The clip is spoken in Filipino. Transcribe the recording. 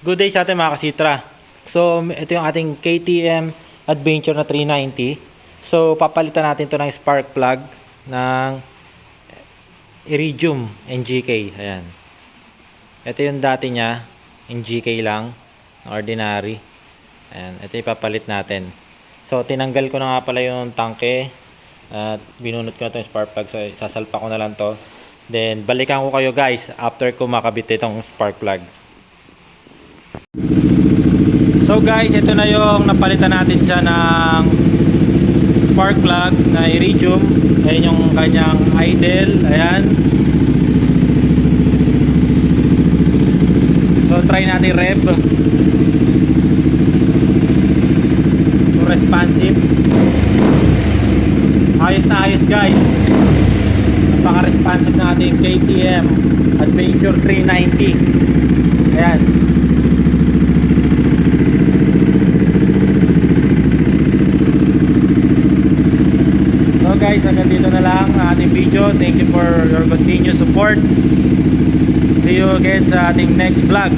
Good day sa atin mga kasitra. So, ito yung ating KTM Adventure na 390. So, papalitan natin to ng spark plug ng Iridium NGK. Ayan. Ito yung dati niya. NGK lang. Ordinary. Ayan. Ito yung papalit natin. So, tinanggal ko na nga pala yung tangke. At binunot ko na itong spark plug. So, sasalpa ko na lang to. Then, balikan ko kayo guys after ko makabit itong spark plug. So guys, ito na yung napalitan natin siya ng spark plug na Iridium. Ayan yung kanyang idle. Ayan. So try natin rev. So responsive. Ayos na ayos guys. Napaka-responsive na ating KTM Adventure 390. Ayan. So guys, hanggang dito na lang ang ating video. Thank you for your continued support. See you again sa ating next vlog.